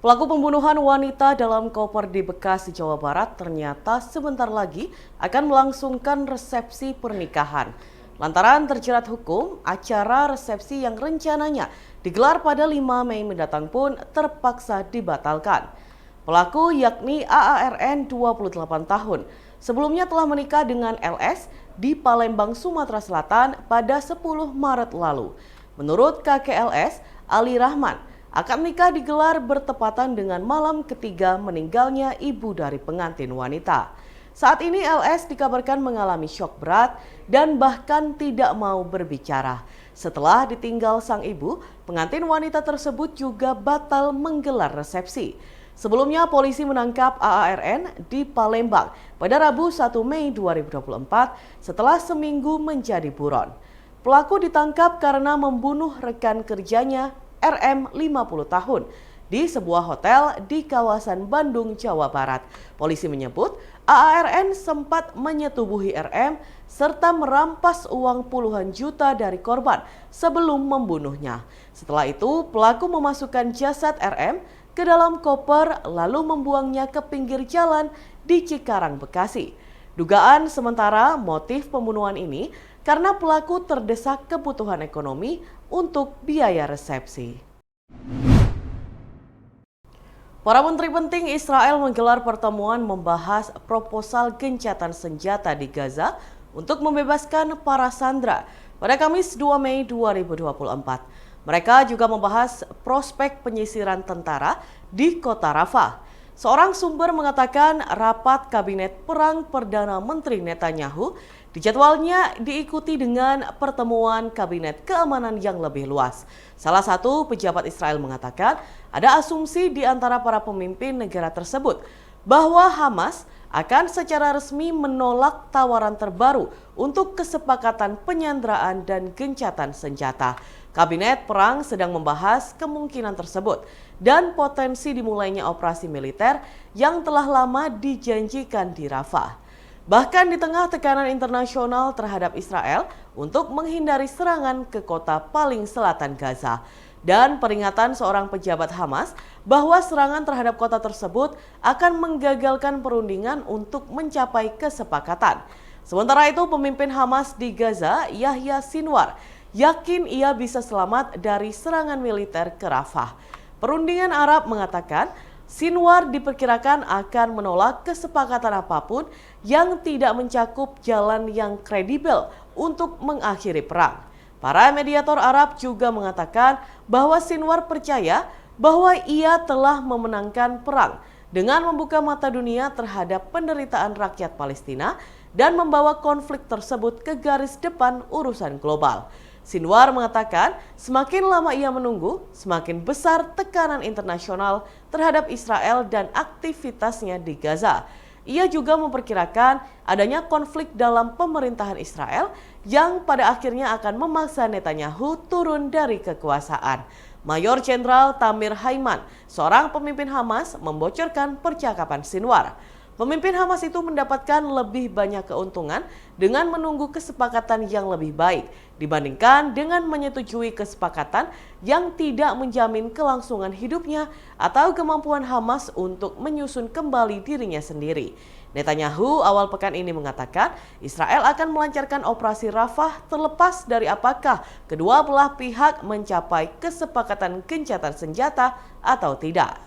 Pelaku pembunuhan wanita dalam koper di Bekasi, Jawa Barat ternyata sebentar lagi akan melangsungkan resepsi pernikahan. Lantaran terjerat hukum, acara resepsi yang rencananya digelar pada 5 Mei mendatang pun terpaksa dibatalkan. Pelaku yakni AARN 28 tahun. Sebelumnya telah menikah dengan LS di Palembang, Sumatera Selatan pada 10 Maret lalu. Menurut kakek LS, Ali Rahman, akad nikah digelar bertepatan dengan malam ketiga meninggalnya ibu dari pengantin wanita. Saat ini LS dikabarkan mengalami syok berat dan bahkan tidak mau berbicara. Setelah ditinggal sang ibu, pengantin wanita tersebut juga batal menggelar resepsi. Sebelumnya polisi menangkap AARN di Palembang pada Rabu 1 Mei 2024 setelah seminggu menjadi buron. Pelaku ditangkap karena membunuh rekan kerjanya RM 50 tahun di sebuah hotel di kawasan Bandung, Jawa Barat. Polisi menyebut AARN sempat menyetubuhi RM serta merampas uang puluhan juta dari korban sebelum membunuhnya. Setelah itu, pelaku memasukkan jasad RM ke dalam koper lalu membuangnya ke pinggir jalan di Cikarang, Bekasi. Dugaan sementara motif pembunuhan ini karena pelaku terdesak kebutuhan ekonomi untuk biaya resepsi. Para menteri penting Israel menggelar pertemuan membahas proposal gencatan senjata di Gaza untuk membebaskan para sandera pada Kamis 2 Mei 2024. Mereka juga membahas prospek penyisiran tentara di kota Rafah. Seorang sumber mengatakan rapat kabinet perang Perdana Menteri Netanyahu dijadwalnya diikuti dengan pertemuan kabinet keamanan yang lebih luas. Salah satu pejabat Israel mengatakan ada asumsi di antara para pemimpin negara tersebut bahwa Hamas akan secara resmi menolak tawaran terbaru untuk kesepakatan penyanderaan dan gencatan senjata. Kabinet perang sedang membahas kemungkinan tersebut dan potensi dimulainya operasi militer yang telah lama dijanjikan di Rafah. Bahkan di tengah tekanan internasional terhadap Israel untuk menghindari serangan ke kota paling selatan Gaza dan peringatan seorang pejabat Hamas bahwa serangan terhadap kota tersebut akan menggagalkan perundingan untuk mencapai kesepakatan. Sementara itu, pemimpin Hamas di Gaza, Yahya Sinwar, yakin ia bisa selamat dari serangan militer ke Rafah. Perundingan Arab mengatakan Sinwar diperkirakan akan menolak kesepakatan apapun yang tidak mencakup jalan yang kredibel untuk mengakhiri perang. Para mediator Arab juga mengatakan bahwa Sinwar percaya bahwa ia telah memenangkan perang dengan membuka mata dunia terhadap penderitaan rakyat Palestina dan membawa konflik tersebut ke garis depan urusan global. Sinwar mengatakan semakin lama ia menunggu, semakin besar tekanan internasional terhadap Israel dan aktivitasnya di Gaza. Ia juga memperkirakan adanya konflik dalam pemerintahan Israel yang pada akhirnya akan memaksa Netanyahu turun dari kekuasaan. Mayor Jenderal Tamir Haiman, seorang pemimpin Hamas, membocorkan percakapan Sinwar. Pemimpin Hamas itu mendapatkan lebih banyak keuntungan dengan menunggu kesepakatan yang lebih baik dibandingkan dengan menyetujui kesepakatan yang tidak menjamin kelangsungan hidupnya atau kemampuan Hamas untuk menyusun kembali dirinya sendiri. Netanyahu awal pekan ini mengatakan Israel akan melancarkan operasi Rafah terlepas dari apakah kedua belah pihak mencapai kesepakatan gencatan senjata atau tidak.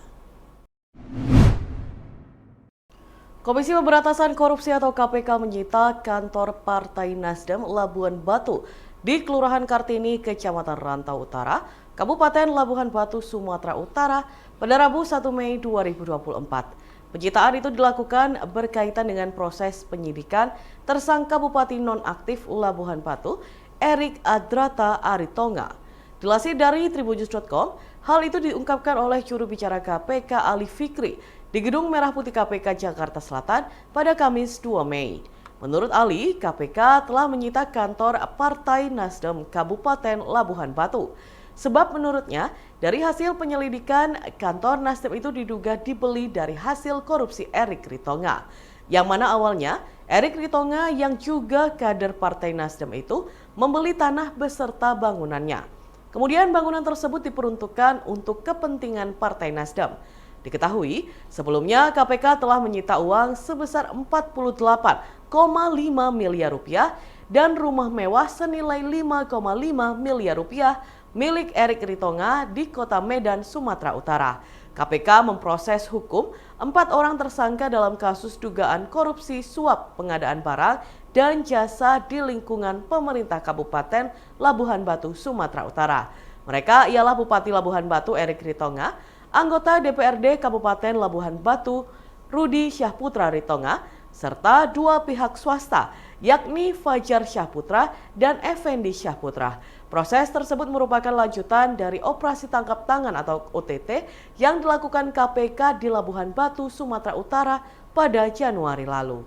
Komisi Pemberantasan Korupsi atau KPK menyita kantor Partai Nasdem Labuan Batu di Kelurahan Kartini, Kecamatan Rantau Utara, Kabupaten Labuhan Batu, Sumatera Utara pada Rabu 1 Mei 2024. Penyitaan itu dilakukan berkaitan dengan proses penyidikan tersangka Bupati nonaktif Labuhan Batu, Erik Adrata Aritonga. Dilansir dari tribunnews.com, hal itu diungkapkan oleh juru bicara KPK Ali Fikri di Gedung Merah Putih KPK Jakarta Selatan pada Kamis 2 Mei. Menurut Ali, KPK telah menyita kantor Partai Nasdem Kabupaten Labuhan Batu. Sebab menurutnya, dari hasil penyelidikan, kantor Nasdem itu diduga dibeli dari hasil korupsi Erik Ritonga. Yang mana awalnya, Erik Ritonga yang juga kader Partai Nasdem itu membeli tanah beserta bangunannya. Kemudian bangunan tersebut diperuntukkan untuk kepentingan Partai Nasdem. Diketahui, sebelumnya KPK telah menyita uang sebesar 48,5 miliar rupiah dan rumah mewah senilai 5,5 miliar rupiah milik Erik Ritonga di Kota Medan, Sumatera Utara. KPK memproses hukum 4 orang tersangka dalam kasus dugaan korupsi suap pengadaan barang dan jasa di lingkungan pemerintah Kabupaten Labuhan Batu, Sumatera Utara. Mereka ialah Bupati Labuhan Batu Erik Ritonga, anggota DPRD Kabupaten Labuhan Batu Rudi Syahputra Ritonga, serta 2 pihak swasta, yakni Fajar Syahputra dan Effendi Syahputra. Proses tersebut merupakan lanjutan dari operasi tangkap tangan atau OTT yang dilakukan KPK di Labuhan Batu, Sumatera Utara pada Januari lalu.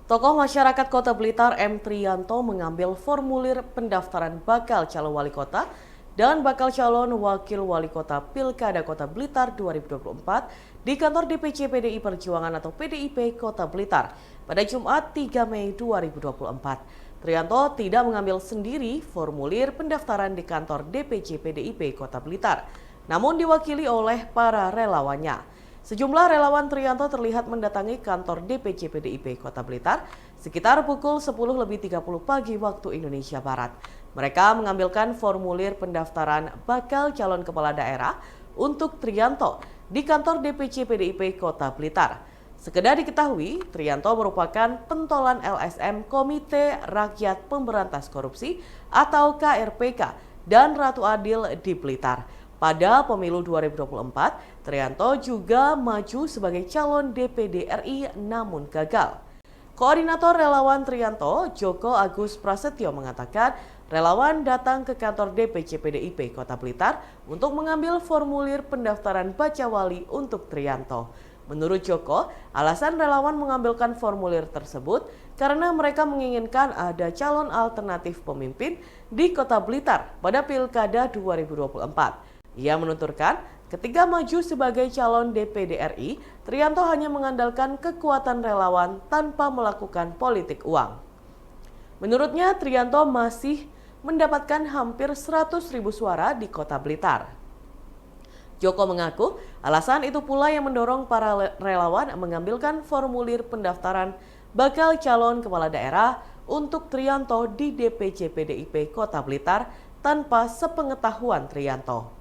Tokoh masyarakat Kota Blitar M. Triyanto mengambil formulir pendaftaran bakal calon wali kota dan bakal calon wakil wali kota Pilkada Kota Blitar 2024 di kantor DPC PDI Perjuangan atau PDIP Kota Blitar pada Jumat 3 Mei 2024. Triyanto tidak mengambil sendiri formulir pendaftaran di kantor DPC PDIP Kota Blitar, namun diwakili oleh para relawannya. Sejumlah relawan Triyanto terlihat mendatangi kantor DPC PDIP Kota Blitar sekitar pukul 10.30 pagi waktu Indonesia Barat. Mereka mengambilkan formulir pendaftaran bakal calon kepala daerah untuk Triyanto di kantor DPC PDIP Kota Blitar. Sekedar diketahui, Triyanto merupakan pentolan LSM Komite Rakyat Pemberantas Korupsi atau KRPK dan Ratu Adil di Blitar. Pada pemilu 2024, Triyanto juga maju sebagai calon DPD RI namun gagal. Koordinator relawan Triyanto, Joko Agus Prasetyo mengatakan relawan datang ke kantor DPC PDIP Kota Blitar untuk mengambil formulir pendaftaran baca wali untuk Triyanto. Menurut Joko, alasan relawan mengambilkan formulir tersebut karena mereka menginginkan ada calon alternatif pemimpin di Kota Blitar pada Pilkada 2024. Ia menuturkan, ketika maju sebagai calon DPD RI, Triyanto hanya mengandalkan kekuatan relawan tanpa melakukan politik uang. Menurutnya, Triyanto masih mendapatkan hampir 100.000 suara di Kota Blitar. Joko mengaku alasan itu pula yang mendorong para relawan mengambilkan formulir pendaftaran bakal calon kepala daerah untuk Triyanto di DPC PDIP Kota Blitar tanpa sepengetahuan Triyanto.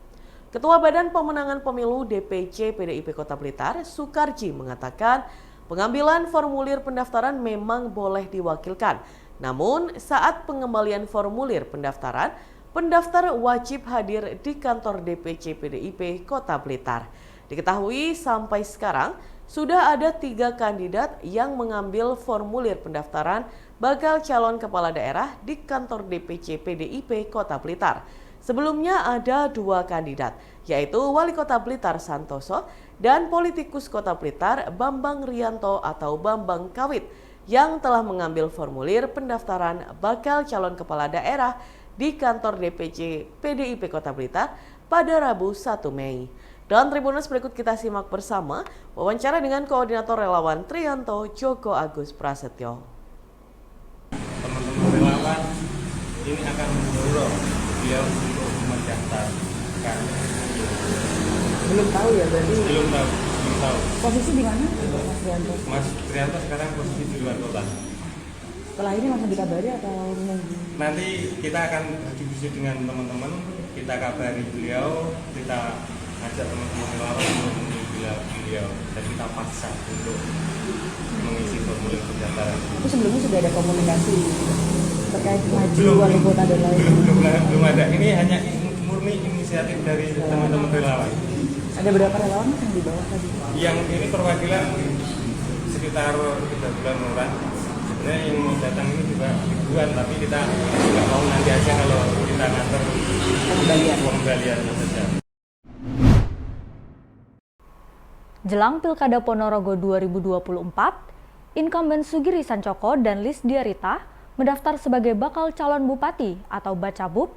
Ketua Badan Pemenangan Pemilu DPC PDIP Kota Blitar, Sukarji, mengatakan pengambilan formulir pendaftaran memang boleh diwakilkan. Namun saat pengembalian formulir pendaftaran, pendaftar wajib hadir di kantor DPC PDIP Kota Blitar. Diketahui sampai sekarang sudah ada 3 kandidat yang mengambil formulir pendaftaran bakal calon kepala daerah di kantor DPC PDIP Kota Blitar. Sebelumnya ada 2 kandidat, yaitu Wali Kota Blitar Santoso dan politikus Kota Blitar Bambang Rianto atau Bambang Kawit yang telah mengambil formulir pendaftaran bakal calon kepala daerah di kantor DPC PDIP Kota Blitar pada Rabu 1 Mei. Dan Tribuners, berikut kita simak bersama wawancara dengan Koordinator Relawan Triyanto, Joko Agus Prasetyo. Teman-teman relawan ini akan mendorong beliau untuk mendaftarkan. Belum tahu ya berarti? Belum tahu. Posisi di mana Mas Triyanto? Mas Triyanto sekarang posisi di luar kota. Setelah ini langsung dikabari atau menunggu? Nanti kita akan berdiskusi dengan teman-teman, kita kabari beliau, kita ajak teman-teman relawan untuk menemui beliau dan kita paksa untuk mengisi formulir pendaftaran. Tapi sebelumnya sudah ada komunikasi terkait maju wali kota dan lain-lain? Belum ada. Ini hanya murni inisiatif dari teman-teman relawan. Ada berapa relawan yang di bawah tadi? Yang ini perwakilan sekitar 3 bulan orang. Sebenarnya yang mau datang ini juga ribuan, tapi kita nggak mau nanti aja kalau kita nganter pengembalian saja. Jelang Pilkada Ponorogo 2024, incumbent Sugiri Sancoko dan Lis Diarita mendaftar sebagai bakal calon bupati atau Bacabub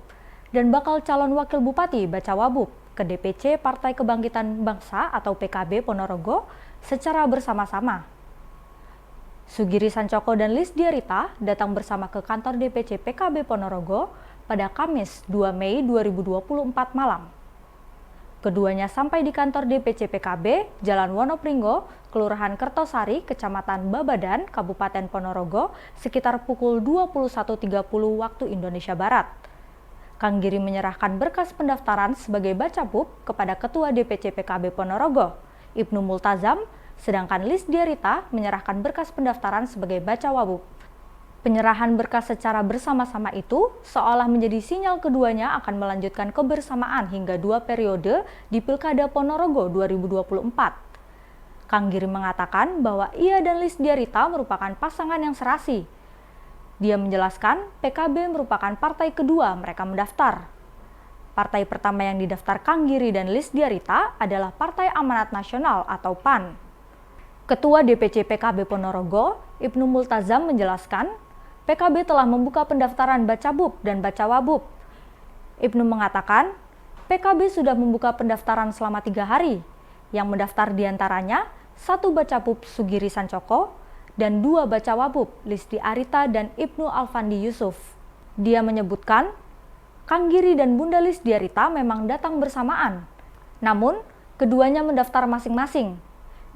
dan bakal calon wakil bupati Bacawabub ke DPC Partai Kebangkitan Bangsa atau PKB Ponorogo secara bersama-sama. Sugiri Sancoko dan Lis Diarita datang bersama ke kantor DPC PKB Ponorogo pada Kamis 2 Mei 2024 malam. Keduanya sampai di kantor DPC PKB, Jalan Wonopringgo, Kelurahan Kertosari, Kecamatan Babadan, Kabupaten Ponorogo, sekitar pukul 21.30 waktu Indonesia Barat. Kang Giri menyerahkan berkas pendaftaran sebagai bacabub kepada Ketua DPC PKB Ponorogo, Ibnu Multazam, sedangkan Lis Diarita menyerahkan berkas pendaftaran sebagai bacawabub. Penyerahan berkas secara bersama-sama itu seolah menjadi sinyal keduanya akan melanjutkan kebersamaan hingga 2 periode di Pilkada Ponorogo 2024. Kang Giri mengatakan bahwa ia dan Lis Diarita merupakan pasangan yang serasi. Dia menjelaskan PKB merupakan partai kedua mereka mendaftar. Partai pertama yang didaftar Kang Giri dan Lis Diarita adalah Partai Amanat Nasional atau PAN. Ketua DPC PKB Ponorogo, Ibnu Multazam menjelaskan, PKB telah membuka pendaftaran bacabub dan bacawabub. Ibnu mengatakan, PKB sudah membuka pendaftaran selama 3 hari. Yang mendaftar diantaranya 1 bacabub Sugiri Sancoko dan 2 bacawabub Lis Diarita dan Ibnu Alfandi Yusuf. Dia menyebutkan, Kang Giri dan Bunda Lis Diarita memang datang bersamaan. Namun, keduanya mendaftar masing-masing.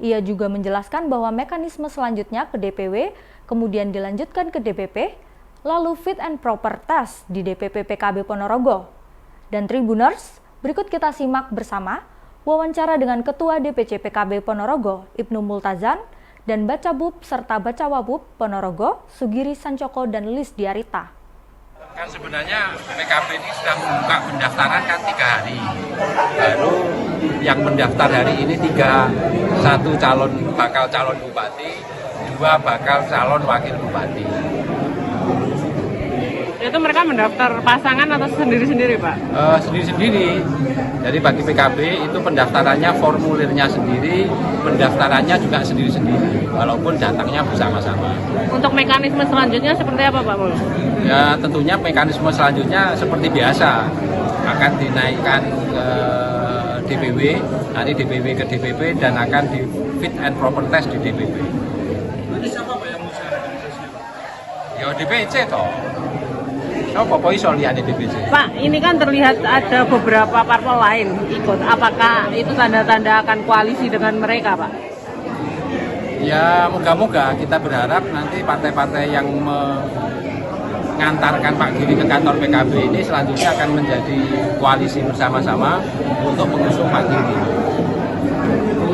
Ia juga menjelaskan bahwa mekanisme selanjutnya ke DPW, kemudian dilanjutkan ke DPP, lalu fit and proper test di DPP PKB Ponorogo. Dan Tribuners, berikut kita simak bersama wawancara dengan Ketua DPC PKB Ponorogo, Ibnu Multazam, dan Bacabub serta Bacawabub Ponorogo, Sugiri Sancoko dan Lis Diarita. Kan sebenarnya PKB ini sudah membuka pendaftaran kan 3 hari. Baru yang mendaftar hari ini 3, 1 bakal calon bupati, 2 bakal calon wakil bupati. Itu mereka mendaftar pasangan atau sendiri-sendiri, Pak? Sendiri-sendiri. Jadi bagi PKB itu pendaftarannya formulirnya sendiri, pendaftarannya juga sendiri-sendiri, walaupun datangnya bersama-sama. Untuk mekanisme selanjutnya seperti apa, Pak Mul? Ya tentunya mekanisme selanjutnya seperti biasa, akan dinaikkan ke DPW, nanti DPW ke DPP dan akan di fit and proper test di DPP. Nanti siapa Pak yang Ya DPC toh. Siapa Pak iso lihat di DPC? Pak, ini kan terlihat ada beberapa parpol lain ikut. Apakah itu tanda-tanda akan koalisi dengan mereka, Pak? Ya moga-moga kita berharap nanti partai-partai yang mengantarkan Pak Giri ke kantor PKB ini selanjutnya akan menjadi koalisi bersama-sama untuk mengusung Pak Giri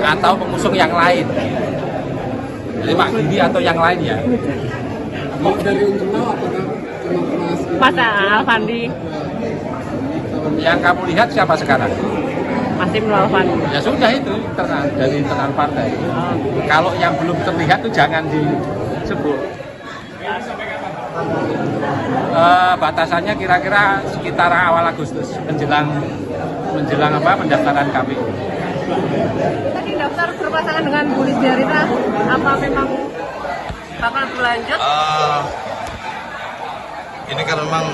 atau mengusung yang lain. Jadi Pak Giri atau yang lain ya. dari internal apakah Mas Alfandi? Yang kamu lihat siapa sekarang? Masih Ibnu Alfandi. Ya sudah itu internal, dari internal partai. Kalau yang belum terlihat itu jangan disebut. Batasannya kira-kira sekitar awal Agustus menjelang pendaftaran KPU. Tadi daftar berpasangan dengan Bu Lis Diarita, apa memang bakal berlanjut? Ini kan memang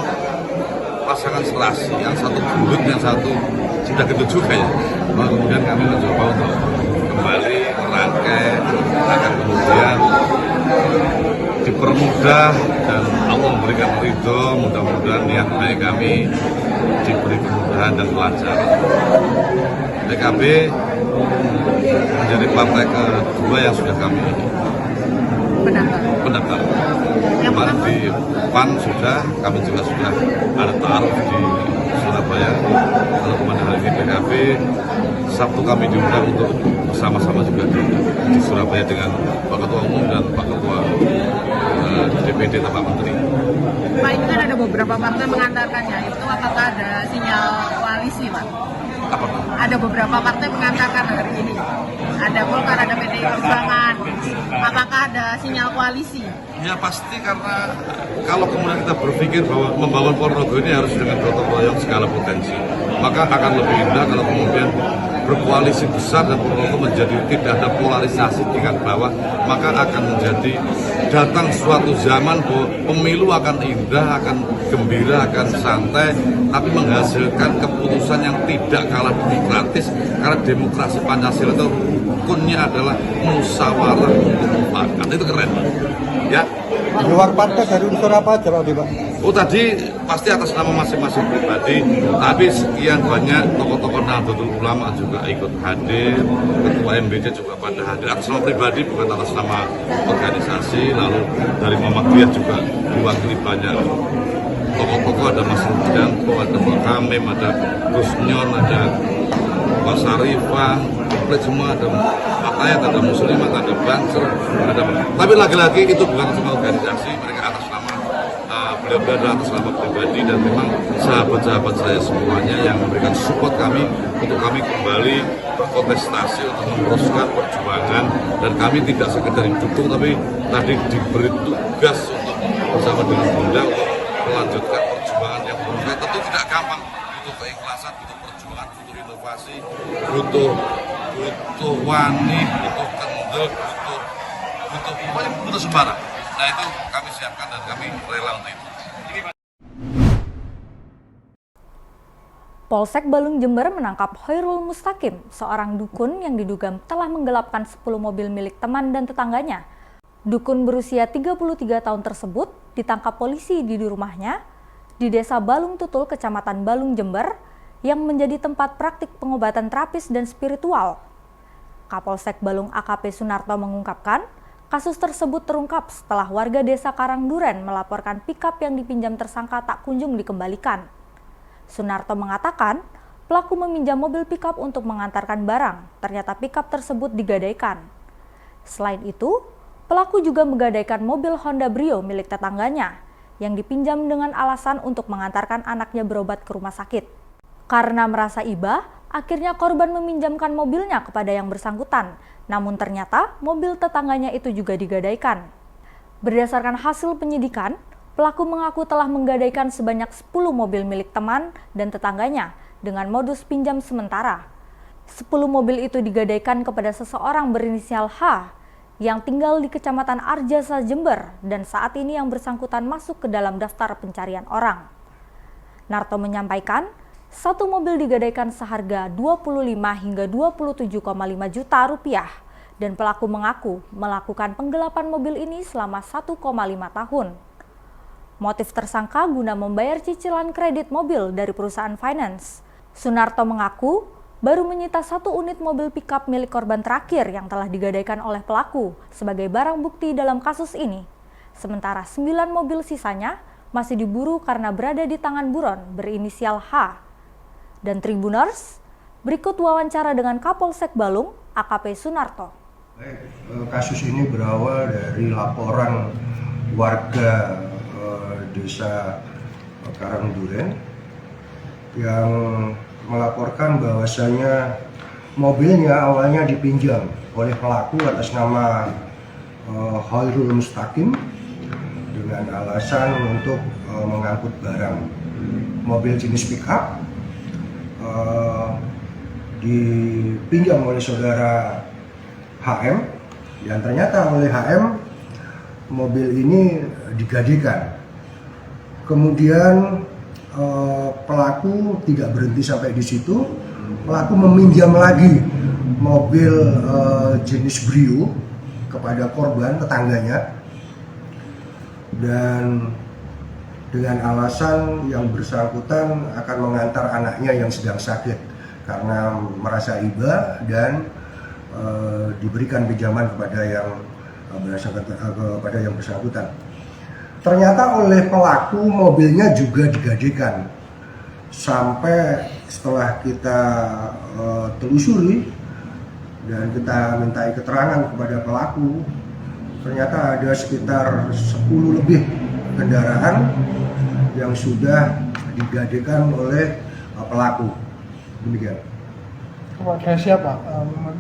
pasangan serasi, yang satu gendut, yang satu sudah gendut juga ya. Kemudian kami mencoba untuk kembali merangkai agar kemudian dipermudah dan Allah memberikan ridho, mudah-mudahan niat baik kami diberi kemudahan dan kelancaran. PKB menjadi partai kedua yang sudah kami pendaftar. Kemarin di PAN sudah, kami juga sudah ada taruh di Surabaya. Lalu kemarin hari ini PKB, Sabtu kami diundang untuk bersama-sama juga di Surabaya dengan Pak Ketua Umum dan Pak Ketua DPD atau Pak Menteri. Pak, ini kan ada beberapa partai mengantarkannya, itu apakah ada sinyal koalisi, Pak? Apa? Ada beberapa partai mengantarkan hari ini. Ada Golkar, ada PDI Perjuangan. Apakah ada sinyal koalisi? Ya pasti, karena kalau kemudian kita berpikir bahwa membangun Ponorogo ini harus dengan gotong royong segala potensi, maka akan lebih indah kalau kemudian berkoalisi besar dan Ponorogo menjadi tidak ada polarisasi tingkat bawah, maka akan menjadi datang suatu zaman bahwa pemilu akan indah, akan gembira, akan santai, tapi menghasilkan keputusan yang tidak kalah demokratis, karena demokrasi Pancasila itu rukunnya adalah musyawarah untuk mufakat. Itu keren, ya. Di luar partai dari unsur apa aja Pak? Oh tadi pasti atas nama masing-masing pribadi, tapi sekian banyak tokoh-tokoh Nahdlatul Ulama juga ikut hadir, ketua MBC juga pada hadir atas nama pribadi bukan atas nama organisasi. Lalu dari Muhammadiyah juga diwakili banyak tokoh-tokoh, ada Mas Rudianto, ada Pak Kamim, ada Gus Nyon, ada Pak Sarifah, semua ada Makayat, ada Muslimat, ada Banser, ada. Tapi lagi-lagi itu bukan semua organisasi, mereka atas nama beliau-beliau atas nama pribadi, dan memang sahabat-sahabat saya semuanya yang memberikan support kami untuk kami kembali berkontestasi untuk meneruskan perjuangan, dan kami tidak sekedar didukung tapi tadi diberi tugas untuk bersama dengan Bunda untuk melanjutkan perjuangan yang berat. Tentu tidak gampang, butuh keikhlasan, butuh perjuangan, butuh inovasi, butuh wani, butuh kendel, butuh sembarang. Nah itu kami siapkan dan kami rela untuk itu. Polsek Balung Jember menangkap Hoirul Mustaqim, seorang dukun yang diduga telah menggelapkan 10 mobil milik teman dan tetangganya. Dukun berusia 33 tahun tersebut ditangkap polisi di rumahnya di Desa Balung Tutul, Kecamatan Balung Jember, yang menjadi tempat praktik pengobatan terapis dan spiritual. Kapolsek Balung AKP Sunarto mengungkapkan, kasus tersebut terungkap setelah warga desa Karangduren melaporkan pikap yang dipinjam tersangka tak kunjung dikembalikan. Sunarto mengatakan, pelaku meminjam mobil pikap untuk mengantarkan barang, ternyata pikap tersebut digadaikan. Selain itu, pelaku juga menggadaikan mobil Honda Brio milik tetangganya, yang dipinjam dengan alasan untuk mengantarkan anaknya berobat ke rumah sakit. Karena merasa iba, akhirnya korban meminjamkan mobilnya kepada yang bersangkutan, namun ternyata mobil tetangganya itu juga digadaikan. Berdasarkan hasil penyidikan, pelaku mengaku telah menggadaikan sebanyak 10 mobil milik teman dan tetangganya dengan modus pinjam sementara. 10 mobil itu digadaikan kepada seseorang berinisial H yang tinggal di Kecamatan Arjasa, Jember, dan saat ini yang bersangkutan masuk ke dalam daftar pencarian orang. Narto menyampaikan, satu mobil digadaikan seharga 25 hingga 27,5 juta rupiah, dan pelaku mengaku melakukan penggelapan mobil ini selama 1,5 tahun. Motif tersangka guna membayar cicilan kredit mobil dari perusahaan finance. Sunarto mengaku baru menyita 1 unit mobil pikap milik korban terakhir yang telah digadaikan oleh pelaku sebagai barang bukti dalam kasus ini. Sementara 9 mobil sisanya masih diburu karena berada di tangan buron berinisial H. Dan Tribuners, berikut wawancara dengan Kapolsek Balung, AKP Sunarto. Kasus ini berawal dari laporan warga desa Karangduren yang melaporkan bahwasanya mobilnya awalnya dipinjam oleh pelaku atas nama Hoirul Mustaqim dengan alasan untuk mengangkut barang. Mobil jenis pickup dipinjam oleh saudara HM, dan ternyata oleh HM mobil ini digadaikan. Kemudian pelaku tidak berhenti sampai di situ, pelaku meminjam lagi mobil jenis Brio kepada korban tetangganya, dan dengan alasan yang bersangkutan akan mengantar anaknya yang sedang sakit karena merasa iba, dan diberikan pinjaman kepada yang bersangkutan. Ternyata oleh pelaku mobilnya juga digadaikan. Sampai setelah kita telusuri dan kita mintai keterangan kepada pelaku, ternyata ada sekitar 10 lebih kendaraan yang sudah digadaikan oleh pelaku. Demikian. Kepada siapa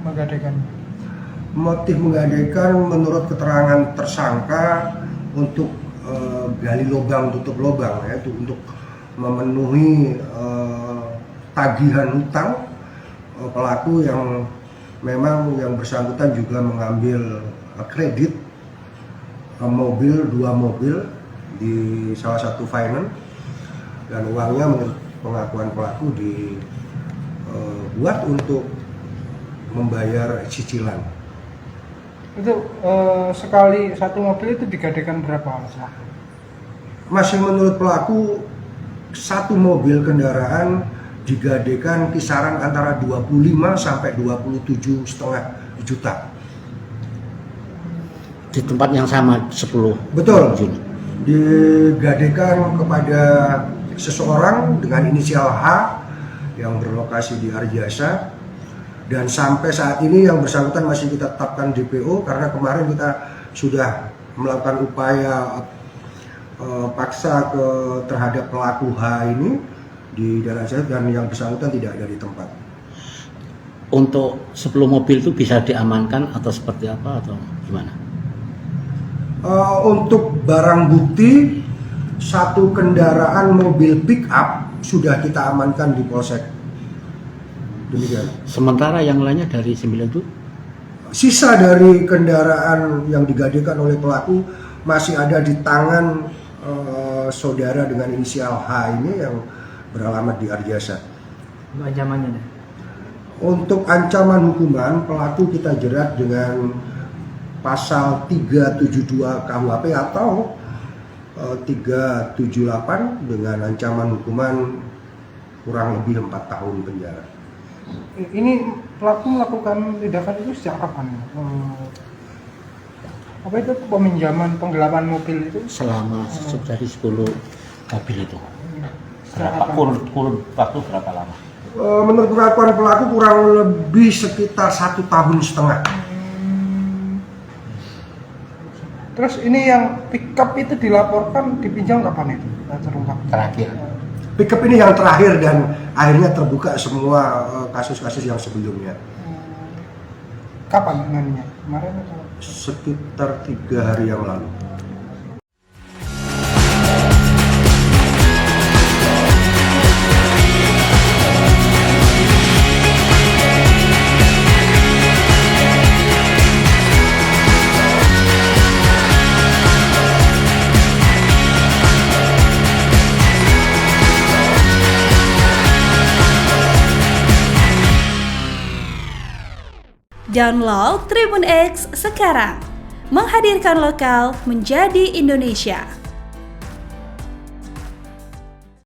menggadaikan? Motif menggadaikan menurut keterangan tersangka untuk gali lubang tutup lubang, yaitu untuk memenuhi tagihan hutang pelaku yang memang yang bersangkutan juga mengambil kredit mobil, 2 mobil di salah satu finance, dan uangnya menurut pengakuan pelaku dibuat untuk membayar cicilan. Itu sekali satu mobil itu digadekan berapa Mas? Masih menurut pelaku, satu mobil kendaraan digadekan kisaran antara 25 sampai 27,5 juta. Di tempat yang sama 10. Betul. Juni. Digadekan kepada seseorang dengan inisial H yang berlokasi di Arjasa, dan sampai saat ini yang bersangkutan masih kita tetapkan DPO karena kemarin kita sudah melakukan upaya paksa terhadap pelaku H ini di daerah Arjasa dan yang bersangkutan tidak ada di tempat. Untuk 10 mobil itu bisa diamankan atau seperti apa atau gimana? Untuk barang bukti, satu kendaraan mobil pick up sudah kita amankan di Polsek. Demikian. Sementara yang lainnya dari 9 itu? Sisa dari kendaraan yang digadekan oleh pelaku masih ada di tangan saudara dengan inisial H ini yang beralamat di Arjasa. Ancamannya? Untuk ancaman hukuman, pelaku kita jerat dengan pasal 372 KUHP atau 378 dengan ancaman hukuman kurang lebih 4 tahun penjara. Ini pelaku melakukan tindakan itu sejak kapan? Apa itu peminjaman penggelapan mobil itu? Selama dari 10 mobil itu. Berapa Kurun waktu berapa lama? Menurut pengakuan pelaku kurang lebih sekitar 1,5 tahun. Terus ini yang pickup itu dilaporkan dipinjam kapan itu? Terungkap. Terakhir. Pickup ini yang terakhir dan akhirnya terbuka semua kasus-kasus yang sebelumnya. Kapan dengannya? Kemarin atau? Sekitar 3 hari yang lalu. Download Tribun X sekarang, menghadirkan lokal menjadi Indonesia.